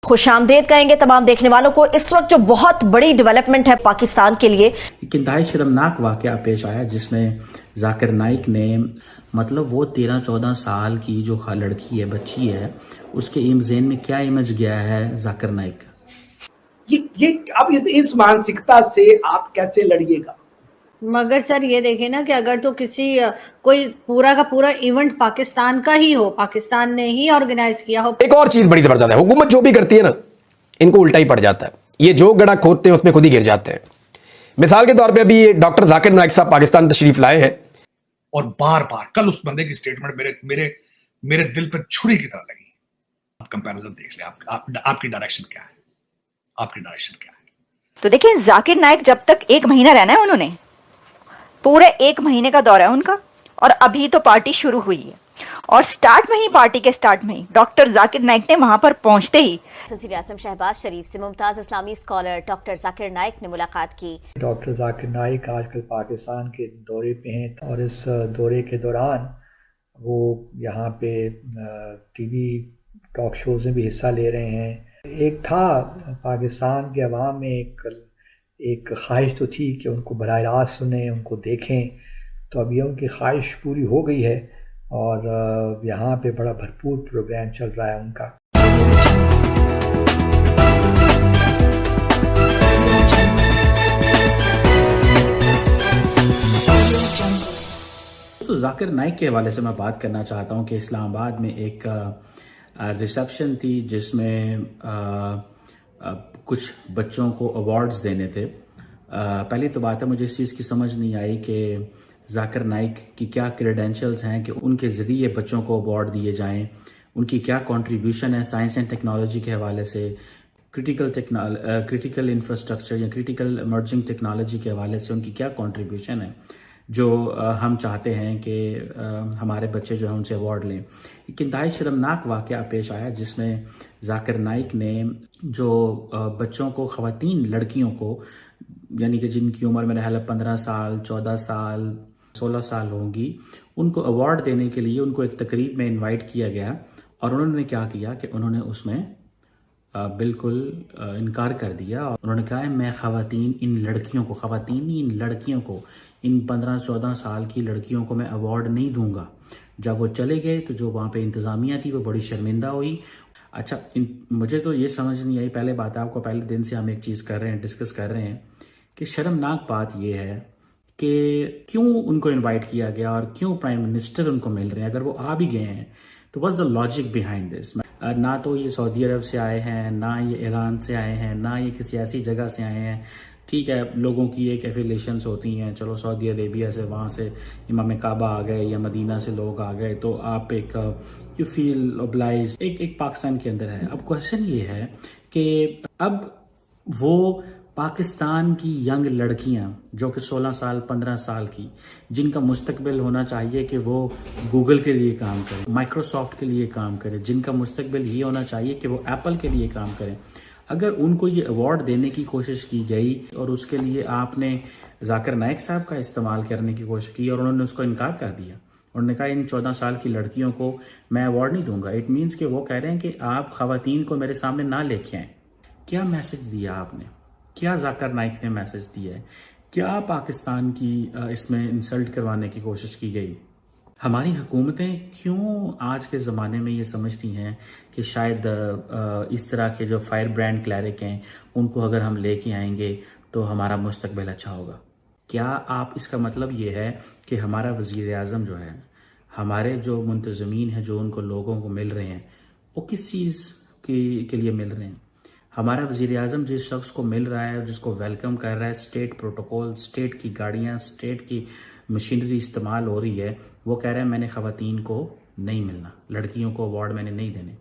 खुशामदेद कहेंगे तमाम देखने वालों को। इस वक्त जो बहुत बड़ी डेवलपमेंट है पाकिस्तान के लिए, एक इंतहाई शर्मनाक वाकया पेश आया जिसमें जाकिर नाइक ने मतलब वो 13-14 साल की जो लड़की है, बच्ची है, उसके जेन में क्या इमेज गया है जाकिर नाइक का। ये अब इस मानसिकता से आप कैसे लड़िएगा? मगर सर ये देखें ना कि अगर तो कोई पूरा का पूरा इवेंट पाकिस्तान का ही हो, पाकिस्तान ने ही ऑर्गेनाइज किया हो। एक और चीज बड़ी जबरदस्त है, हुकूमत जो भी करती है ना, इनको उल्टा ही पड़ जाता है। ये जो गड़ा खोदते हैं उसमें खुद ही गिर जाते हैं। मिसाल के तौर पे अभी डॉक्टर जाकिर नाइक साहब पाकिस्तान तशरीफ लाए हैं और बार बार कल उस बंदे की स्टेटमेंट मेरे दिल पर छुरी की तरह लगी। आप कंपैरिजन देख ले, आपकी डायरेक्शन क्या है, आपकी डायरेक्शन क्या है। तो देखिए, जाकिर नाइक जब तक 1 महीना रहना है, उन्होंने पूरे 1 महीने का दौरा है उनका, और अभी तो पार्टी शुरू हुई है और पार्टी के स्टार्ट में ही डॉक्टर जाकिर नाइक ने वहां पर पहुंचते ही वज़ीर आज़म शहबाज शरीफ से मुमताज़ इस्लामी स्कॉलर डॉक्टर जाकिर नाइक ने मुलाकात की। डॉक्टर जाकिर नाइक आजकल पाकिस्तान के दौरे पे हैं और इस दौरे के दौरान वो यहाँ पे टीवी टॉक शोज़ में भी हिस्सा ले रहे हैं। एक था पाकिस्तान के अवाम में एक ख्वाहिश तो थी कि उनको बराह रास्त सुने, उनको देखें, तो अब ये उनकी ख्वाहिश पूरी हो गई है और यहाँ पे बड़ा भरपूर प्रोग्राम चल रहा है उनका। तो जाकिर नाइक के हवाले से मैं बात करना चाहता हूं कि इस्लामाबाद में एक रिसेप्शन थी जिसमें कुछ बच्चों को अवार्ड्स देने थे। पहली तो बात है, मुझे इस चीज़ की समझ नहीं आई कि जाकिर नाइक की क्या क्रेडेंशियल्स हैं कि उनके ज़रिए बच्चों को अवार्ड दिए जाएं, उनकी क्या कंट्रीब्यूशन है साइंस एंड टेक्नोलॉजी के हवाले से, क्रिटिकल इंफ्रास्ट्रक्चर या क्रिटिकल इमर्जिंग टेक्नोलॉजी के हवाले से उनकी क्या कंट्रीब्यूशन है जो हम चाहते हैं कि हमारे बच्चे जो हैं उनसे अवार्ड लें। एक इंतहाई शर्मनाक वाकया पेश आया जिसमें जाकिर नाइक ने जो बच्चों को, ख़वातीन लड़कियों को, यानी कि जिनकी उम्र मेरा ख्याल 15 साल, 14 साल, 16 साल होंगी, उनको अवार्ड देने के लिए उनको एक तकरीब में इनवाइट किया गया और उन्होंने क्या किया कि उन्होंने उसमें बिल्कुल इनकार कर दिया और उन्होंने कहा है मैं ख़वातीन इन लड़कियों को इन 15-14 साल की लड़कियों को मैं अवार्ड नहीं दूंगा। जब वो चले गए तो जो वहाँ पे इंतज़ामिया थी वो बड़ी शर्मिंदा हुई। अच्छा, मुझे तो ये समझ नहीं आई, पहले बात है, आपको पहले दिन से हम एक चीज़ कर रहे हैं, डिस्कस कर रहे हैं कि शर्मनाक बात यह है कि क्यों उनको इन्वाइट किया गया और क्यों प्राइम मिनिस्टर उनको मिल रहे हैं। अगर वो आ भी गए हैं तो what's the logic behind this. ना तो ये सऊदी अरब से आए हैं, ना ये ईरान से आए हैं, ना ये किसी ऐसी जगह से आए हैं। ठीक है, लोगों की एक एफिलेशंस होती हैं, चलो सऊदी अरेबिया से, वहाँ से इमाम काबा आ गए या मदीना से लोग आ गए तो आप एक यू फील ओब्लाइज, एक पाकिस्तान के अंदर है। अब क्वेश्चन ये है कि अब वो पाकिस्तान की यंग लड़कियां जो कि 16 साल 15 साल की, जिनका मुस्तकबिल होना चाहिए कि वो गूगल के लिए काम करें, माइक्रोसॉफ्ट के लिए काम करें, जिनका मुस्तकबिल ये होना चाहिए कि वो एप्पल के लिए काम करें, अगर उनको ये अवार्ड देने की कोशिश की गई और उसके लिए आपने जाकिर नाइक साहब का इस्तेमाल करने की कोशिश की और उन्होंने उसको इनकार कर दिया, उन्होंने कहा इन 14 साल की लड़कियों को मैं अवार्ड नहीं दूंगा, इट मीन्स कि वो कह रहे हैं कि आप ख़वातीन को मेरे सामने ना लेके आए। क्या मैसेज दिया आपने? क्या जाकिर नाइक ने मैसेज दिया है? क्या पाकिस्तान की इसमें इंसल्ट करवाने की कोशिश की गई? हमारी हुकूमतें क्यों आज के ज़माने में ये समझती हैं कि शायद इस तरह के जो फायर ब्रांड क्लैरिक हैं उनको अगर हम लेके आएंगे तो हमारा मुस्तकबिल अच्छा होगा? क्या आप इसका मतलब ये है कि हमारा वज़ीर आज़म जो है, हमारे जो मुंतज़मीन हैं, जो उनको लोगों को मिल रहे हैं, वो किस चीज़ के लिए मिल रहे हैं? हमारा वज़ीर आज़म जिस शख्स को मिल रहा है, जिसको वेलकम कर रहा है, स्टेट प्रोटोकॉल, स्टेट की गाड़ियाँ, स्टेट की मशीनरी इस्तेमाल हो रही है, वो कह रहे हैं मैंने ख़वातीन को नहीं मिलना, लड़कियों को अवार्ड मैंने नहीं देने।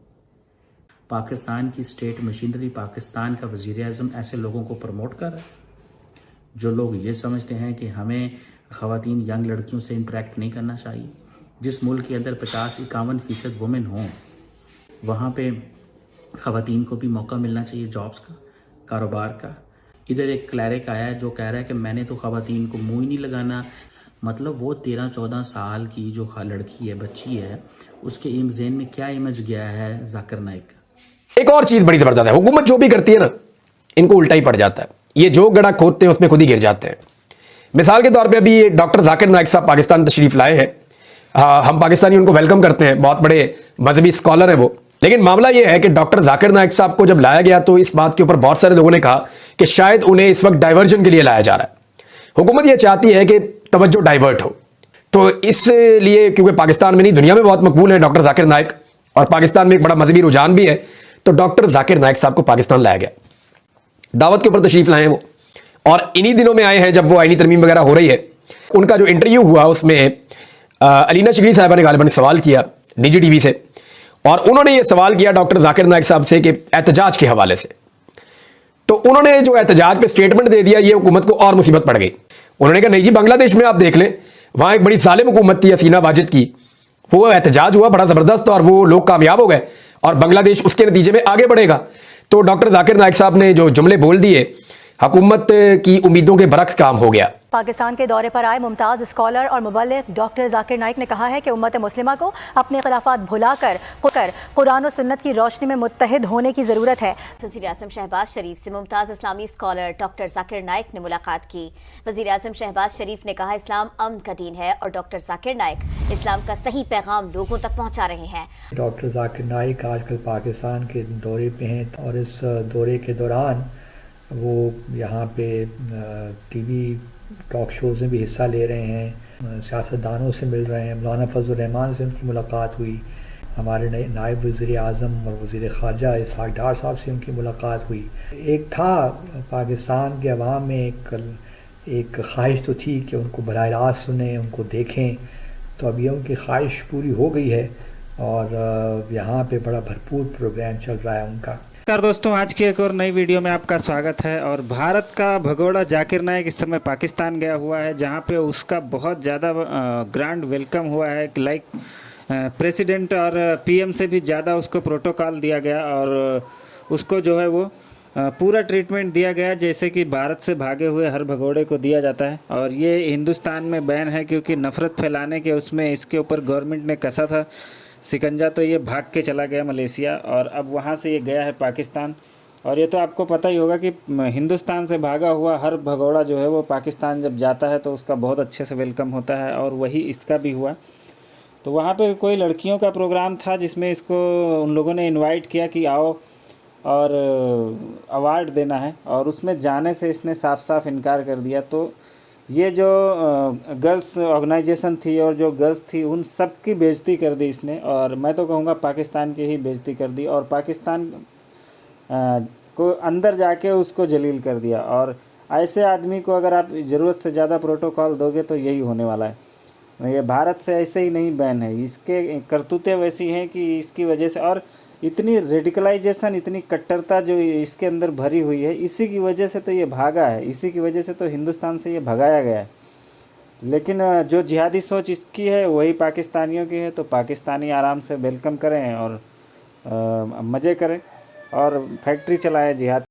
पाकिस्तान की स्टेट मशीनरी, पाकिस्तान का वज़ीर आज़म ऐसे लोगों को प्रमोट कर रहा है जो लोग ये समझते हैं कि हमें ख़वातीन यंग लड़कियों से इंटरेक्ट नहीं करना चाहिए। जिस मुल्क के अंदर 50-51% वुमेन हों, वहाँ पे ख़वातीन को भी मौका मिलना चाहिए जॉब्स का, कारोबार का। इधर एक क्लैरिक आया है जो कह रहा है कि मैंने तो ख़वातीन को मुँह ही नहीं लगाना। मतलब वो 13-14 साल की जो लड़की है, बच्ची है, उसके जेन में क्या इमेज गया है जाकिर नाइक का। एक और चीज बड़ी जबरदस्त है, हुकूमत जो भी करती है ना, इनको उल्टा ही पड़ जाता है। ये जो गड्ढा खोदते हैं उसमें खुद ही गिर जाते हैं। मिसाल के तौर पे अभी डॉक्टर जाकिर नाइक साहब पाकिस्तान तशरीफ लाए हैं। हम पाकिस्तानी उनको वेलकम करते हैं, बहुत बड़े मजहबी स्कॉलर है वो। लेकिन मामला यह है कि डॉक्टर जाकिर नाइक साहब को जब लाया गया तो इस बात के ऊपर बहुत सारे लोगों ने कहा कि शायद उन्हें इस वक्त डाइवर्जन के लिए लाया जा रहा है। हुकूमत यह चाहती है कि तवज्जो डाइवर्ट हो, तो इसलिए क्योंकि पाकिस्तान में नहीं दुनिया में बहुत मकबूल है डॉक्टर जाकिर नाइक, और पाकिस्तान में एक बड़ा मजहबी रुझान भी है, तो डॉक्टर जाकिर नाइक साहब को पाकिस्तान लाया गया। दावत के ऊपर तशरीफ लाए हैं वो, और इन्हीं दिनों में आए हैं जब वो आईनी तरमीम वगैरह हो रही है। उनका जो इंटरव्यू हुआ उसमें अलीना शिकरी साहिबा ने गालिबन सवाल किया निजी टीवी से, और उन्होंने ये सवाल किया डॉक्टर जाकिर नाइक साहब से कि एहतजाज के हवाले से। तो उन्होंने जो एहतजाज पे स्टेटमेंट दे दिया, ये हुकूमत को और मुसीबत पड़ गई। उन्होंने कहा नहीं जी, बांग्लादेश में आप देख लें, वहां एक बड़ी जालिम हुकूमत थी हसीना वाजिद की, वो एहतजाज हुआ बड़ा जबरदस्त और वो लोग कामयाब हो गए, और बांग्लादेश उसके नतीजे में आगे बढ़ेगा। तो डॉक्टर जाकिर नाइक साहब ने जो जुमले बोल दिए, हुकूमत की उम्मीदों के बरक्स काम हो गया। पाकिस्तान के दौरे पर आए मुमताज़ स्कॉलर और मुबल्लिग डॉक्टर जाकिर नाइक ने कहा है कि उम्मत मुस्लिमा को अपने खिलाफात भुलाकर कुरान और सुन्नत की रोशनी में मुत्तहिद होने की ज़रूरत है। वज़ीर आज़म शहबाज शरीफ से मुमताज़ इस्लामी स्कॉलर डॉक्टर जाकिर नाइक ने मुलाकात की। वज़ीर आज़म शहबाज शरीफ ने कहा इस्लाम अमन का दीन है और डॉक्टर जाकिर नाइक इस्लाम का सही पैगाम लोगों तक पहुँचा रहे हैं। डॉक्टर जाकिर नाइक आजकल पाकिस्तान के दौरे पे हैं, और इस दौरे के दौरान वो यहाँ पे टीवी टॉक शोज़ में भी हिस्सा ले रहे हैं, सियासतदानों से मिल रहे हैं। मौलाना फजल रहमान से उनकी मुलाकात हुई, हमारे नायब वज़ीर आज़म और वज़ीर ख़ारजा इसहाक़ डार साहब से उनकी मुलाकात हुई। एक था पाकिस्तान के अवाम में एक ख्वाहिश तो थी कि उनको बराह रास्त सुने, उनको देखें, तो अब ये उनकी ख्वाहिश पूरी हो गई है, और यहाँ पे बड़ा भरपूर प्रोग्राम चल रहा है उनका। नमस्कार दोस्तों, आज की एक और नई वीडियो में आपका स्वागत है। और भारत का भगोड़ा जाकिर नाइक इस समय पाकिस्तान गया हुआ है, जहां पे उसका बहुत ज़्यादा ग्रैंड वेलकम हुआ है। लाइक प्रेसिडेंट और पीएम से भी ज़्यादा उसको प्रोटोकॉल दिया गया, और उसको जो है वो पूरा ट्रीटमेंट दिया गया जैसे कि भारत से भागे हुए हर भगोड़े को दिया जाता है। और ये हिंदुस्तान में बैन है, क्योंकि नफ़रत फैलाने के उसमें इसके ऊपर गवर्नमेंट ने कसा था सिकंजा, तो ये भाग के चला गया मलेशिया, और अब वहाँ से ये गया है पाकिस्तान। और ये तो आपको पता ही होगा कि हिंदुस्तान से भागा हुआ हर भगोड़ा जो है वो पाकिस्तान जब जाता है तो उसका बहुत अच्छे से वेलकम होता है, और वही इसका भी हुआ। तो वहाँ पे कोई लड़कियों का प्रोग्राम था जिसमें इसको उन लोगों ने इनवाइट किया कि आओ और अवार्ड देना है, और उसमें जाने से इसने साफ साफ इनकार कर दिया। तो ये जो गर्ल्स ऑर्गेनाइजेशन थी और जो गर्ल्स थी उन सब की बेइज्जती कर दी इसने, और मैं तो कहूँगा पाकिस्तान की ही बेइज्जती कर दी, और पाकिस्तान को अंदर जाके उसको जलील कर दिया। और ऐसे आदमी को अगर आप ज़रूरत से ज़्यादा प्रोटोकॉल दोगे तो यही होने वाला है। ये भारत से ऐसे ही नहीं बैन है, इसके करतूतें वैसी हैं कि इसकी वजह से, और इतनी रेडिकलाइजेशन, इतनी कट्टरता जो इसके अंदर भरी हुई है, इसी की वजह से तो ये भागा है, इसी की वजह से तो हिंदुस्तान से ये भगाया गया है। लेकिन जो जिहादी सोच इसकी है वही पाकिस्तानियों की है, तो पाकिस्तानी आराम से वेलकम करें और मज़े करें और फैक्ट्री चलाएं जिहाद।